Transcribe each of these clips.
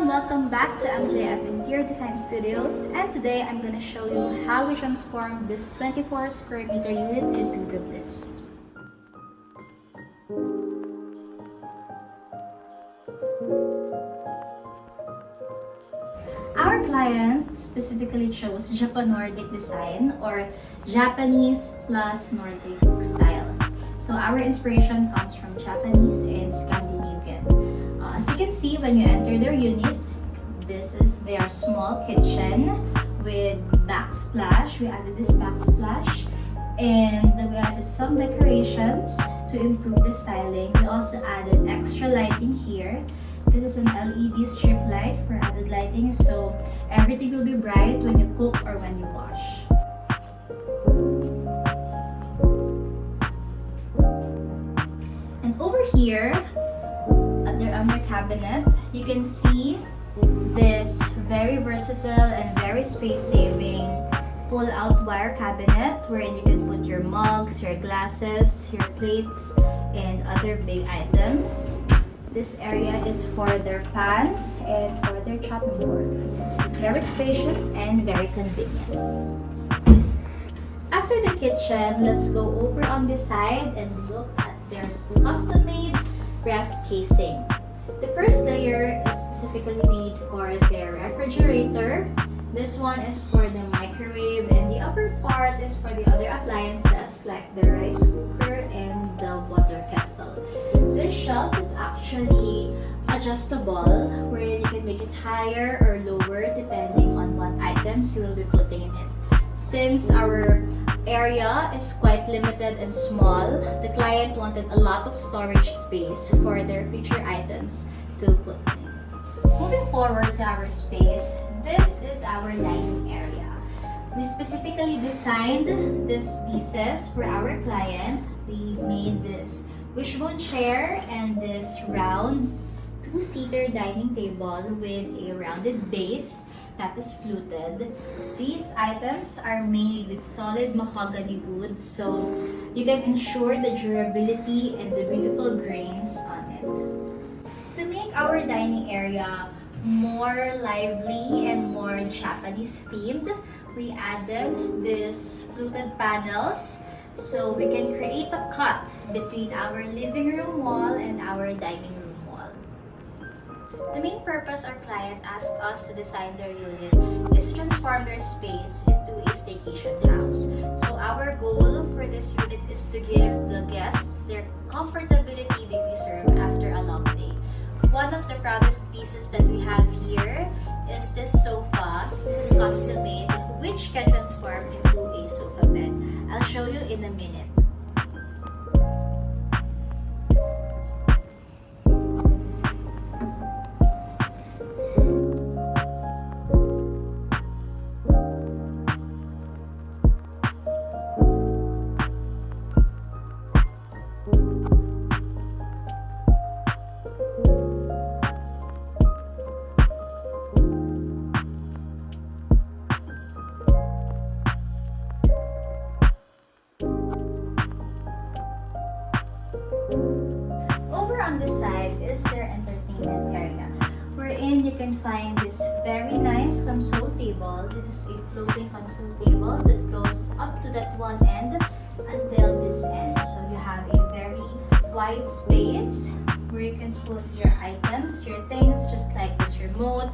welcome back to 𝘕𝘰𝘳𝘵𝘠𝑗𝑓 Interior Studios, and today I'm going to show you how we transformed this 24 square meter unit into the Bliss. Our client specifically chose Japanordic design or Japanese plus Nordic styles. So our inspiration comes from Japanese and Scandinavian. As you can see, when you enter their unit, this is their small kitchen with backsplash. We added this backsplash and we added some decorations to improve the styling. We also added extra lighting here. This is an LED strip light for added lighting, so everything will be bright when you cook or when you wash. And over here, at their under cabinet, you can see this very versatile and very space-saving pull-out wire cabinet wherein you can put your mugs, your glasses, your plates, and other big items. This area is for their pans and for their chopping boards. Very spacious and very convenient. After the kitchen, let's go over on this side and look at their custom-made ref casing. The first layer is specifically made for their refrigerator. This one is for the microwave, and the upper part is for the other appliances like the rice cooker and the water kettle. This shelf is actually adjustable, where you can make it higher or lower depending on what items you will be putting in it. Since our area is quite limited and small, the client wanted a lot of storage space for their future items to put in. Moving forward to our space, this is our dining area. We specifically designed these pieces for our client. We made this wishbone chair and this round two-seater dining table with a rounded base that is fluted. These items are made with solid mahogany wood, so you can ensure the durability and the beautiful grains on it. To make our dining area more lively and more Japanese themed, we added these fluted panels so we can create a cut between our living room wall and our dining room wall. The main purpose our client asked us to design their unit is to transform their space into a staycation house. So our goal for this unit is to give the guests their comfortability they deserve after a long day. One of the proudest pieces that we have here is this sofa. This is custom made, which can transform into a sofa bed. I'll show you in a minute. On this side is their entertainment area, wherein you can find this very nice console table. This is a floating console table that goes up to that one end until this end. So you have a very wide space where you can put your items, your things, just like this remote,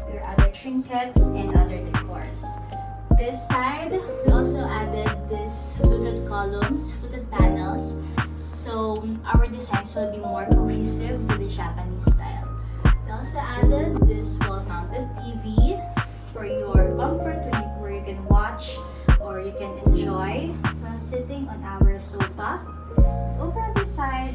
your other trinkets, and other decors. This side, we also added this fluted columns, fluted panels, so our designs will be more cohesive with the Japanese style. We also added this wall-mounted TV for your comfort where you can watch or you can enjoy while sitting on our sofa. Over on this side,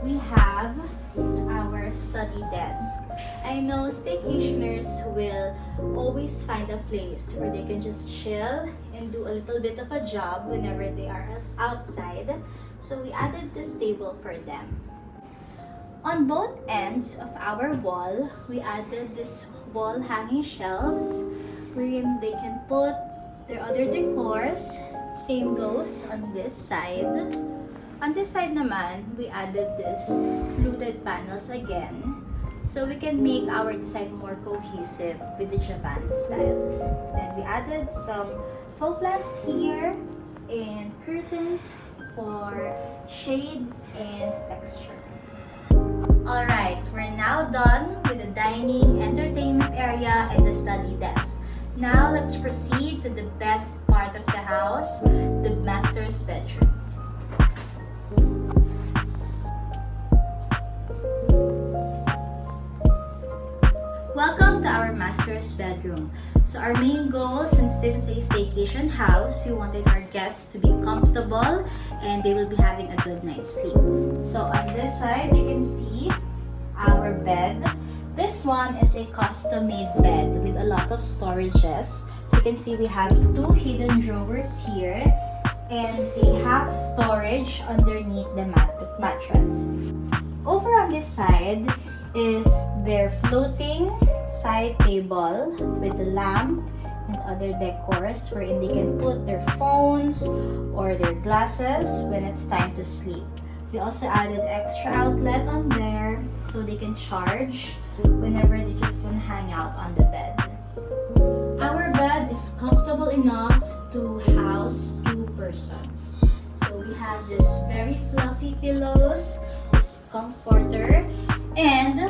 we have our study desk. I know staycationers will always find a place where they can just chill and do a little bit of a job whenever they are outside. So we added this table for them. On both ends of our wall, we added this wall hanging shelves wherein they can put their other decors. Same goes on this side. On this side naman, we added this fluted panels again. so we can make our design more cohesive with the Japan styles. Then we added some faux plants here and curtains for shade and texture. Alright, we're now done with the dining, entertainment area, and the study desk. Now let's proceed to the best part of the house, the master's bedroom. Welcome to our master's bedroom. So our main goal, since this is a staycation house, we wanted our guests to be comfortable and they will be having a good night's sleep. So on this side, you can see our bed. This one is a custom-made bed with a lot of storages. So you can see we have 2 hidden drawers here and a half storage underneath the mattress. Over on this side is their floating side table with the lamp and other decors wherein they can put their phones or their glasses when it's time to sleep. We also added extra outlet on there so they can charge whenever they just want to hang out on the bed. Our bed is comfortable enough to house 2 persons. So we have this very fluffy pillows, this comforter, and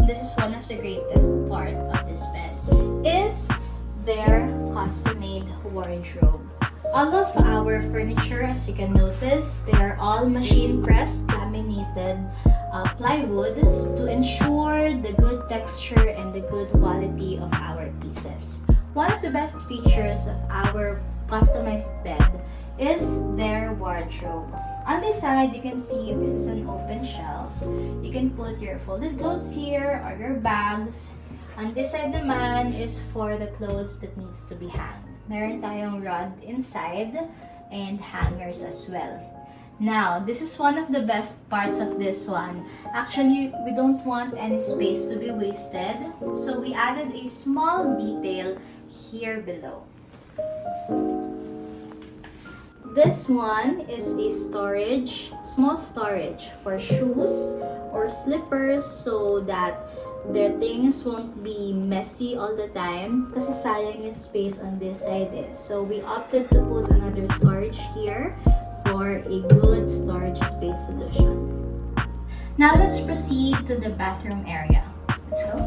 this is one of the greatest part of this bed is their custom-made wardrobe. All of our furniture, as you can notice, they are all machine pressed laminated plywood to ensure the good texture and the good quality of our pieces. One of the best features of our customized bed is their wardrobe. On this side, you can see this is an open shelf. You can put your folded clothes here or your bags. On this side naman is for the clothes that needs to be hanged. Meron tayong rod inside and hangers as well. Now, this is one of the best parts of this one. Actually, we don't want any space to be wasted, so we added a small detail here below. This one is a small storage for shoes or slippers so that their things won't be messy all the time kasi sayang yung space on this side is. So we opted to put another storage here for a good storage space solution. Now let's proceed to the bathroom area. Let's go.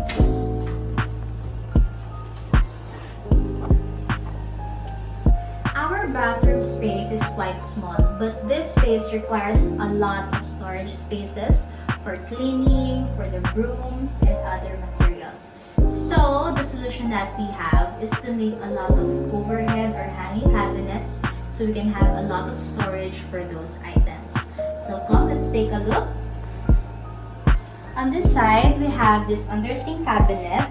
Our bathroom space is quite small, but this space requires a lot of storage spaces for cleaning, for the brooms, and other materials. So, the solution that we have is to make a lot of overhead or hanging cabinets so we can have a lot of storage for those items. So, come, let's take a look. On this side, we have this under-sink cabinet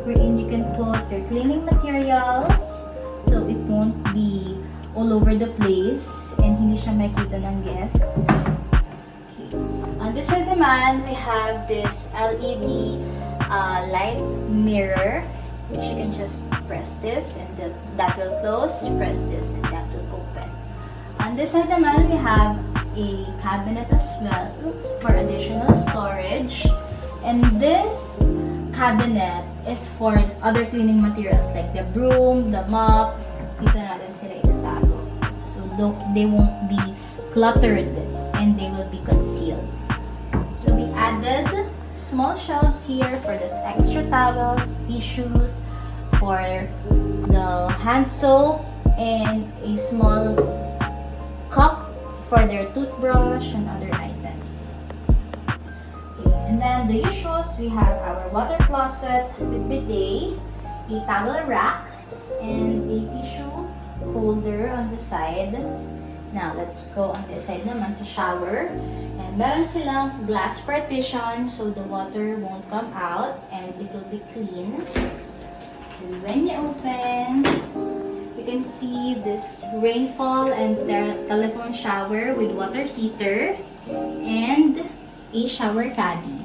wherein you can put your cleaning materials so it won't be all over the place and hindi siya makita ng guests. Okay. On this side naman, we have this LED light mirror which you can just press this and that will close, press this and that will open. On this side naman, we have a cabinet as well for additional storage, and this cabinet is for other cleaning materials like the broom, the mop. Dito natin sila itatago. So they won't be cluttered and they will be concealed. So we added small shelves here for the extra towels, tissues, for the hand soap, and a small cup for their toothbrush and other items. Okay, and then the usuals, we have our water closet with bidet, a towel rack, and a tissue holder on the side. Now, let's go on this side naman sa shower. And meron silang glass partition so the water won't come out and it will be clean. And when you open, you can see this rainfall and telephone shower with water heater and a shower caddy.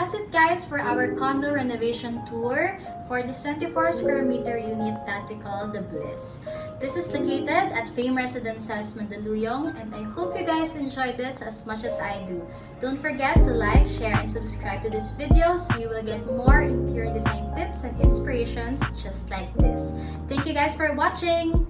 that's it guys for our condo renovation tour for this 24 square meter unit that we call the Bliss. This is located at Fame Residences, Mandaluyong, and I hope you guys enjoyed this as much as I do. Don't forget to like, share, and subscribe to this video so you will get more interior design tips and inspirations just like this. Thank you guys for watching!